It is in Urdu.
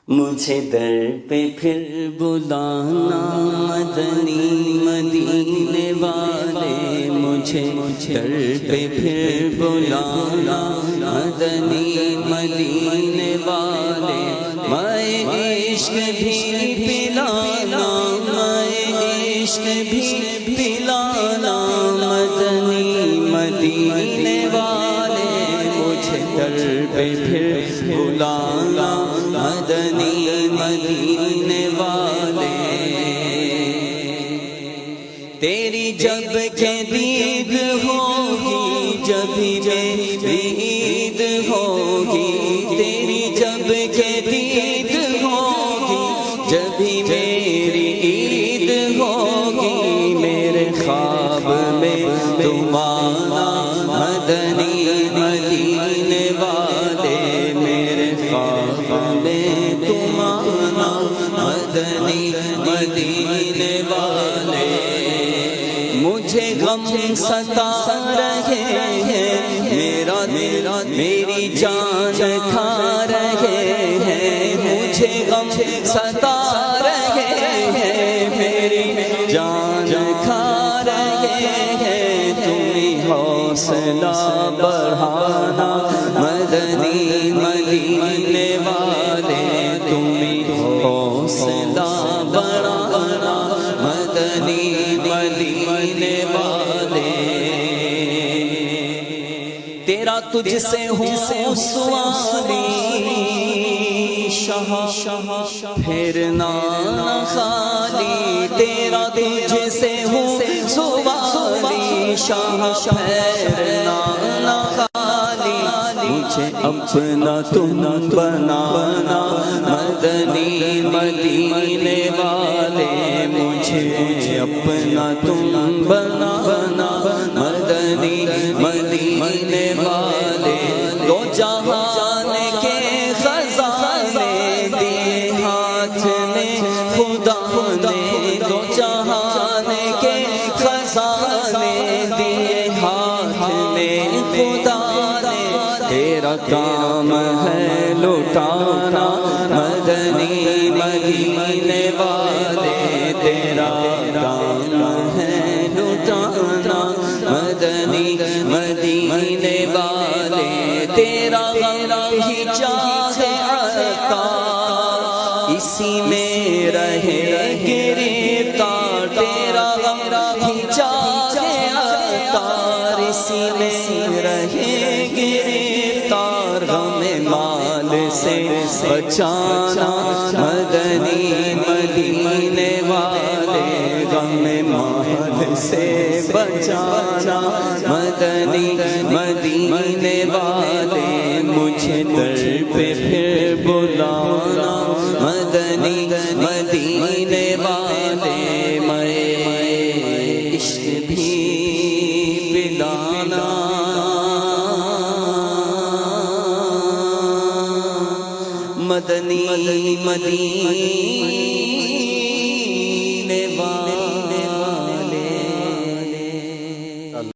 مجھے در پہ پھر بلانا مدنی مدینے والے، مجھے در پہ پھر بلانا مدنی مدینے والے، میں عشق بھی پلانا، میں عشق بھی پلانا مدنی مدینے والے، مجھے در پہ پھر بلانا مدنی مدینے والے۔ تیری جب کہ دید ہوگی جب میری عید ہوگی، تیری جب کہ دید ہوگی جب میری عید ہوگی، میرے خواب میں تم آنا مدنی مدینے والے، میرے خواب میں تم آنا مدنی مدینے والے۔ مجھے غم ستا رہے ہیں، میرا دل میری جان کھا رہے ہیں، مجھے غم ستا رہے ہیں، میری جان کھا رہے ہیں، تمہیں حوصلہ بڑھانا مدنی مدینے والے، تمہیں حوصلہ بڑھانا مدنی مدینے والے۔ تیرا تجھ سے ہوں سوالی شاہ پھرنا نہ خالی، تیرا تجھ سے ہوں سوالی شاہ پھرنا نہ خالی، مجھے اپنا تم بنانا مدنی مدینے والے، مجھے اپنا تم بنانا مدنی مدینے والے۔ دو جہان کے خزانے دیے ہاتھ میں خدا نے، دو جہان کے خزانے دیے ہاتھ میں خدا نے، تیرا کام ہے لٹانا مدنی مدینے والے، تیرا کام ہے لٹانا مدنی مدینے والے، تیرا غم ہی چاہے عطا اسی میں رہے گرفتار، تیرا غم ہی چاہے عطا اسی میں رہے گرفتار، غم مال سے بچانا مدنی مدینے والے، غم مال سے بچانا مدنی مدینے والے، مجھے در پہ پھر بلانا مدنی مدینے والے، میں عشق بھی پلانا مدنی مدینے والے۔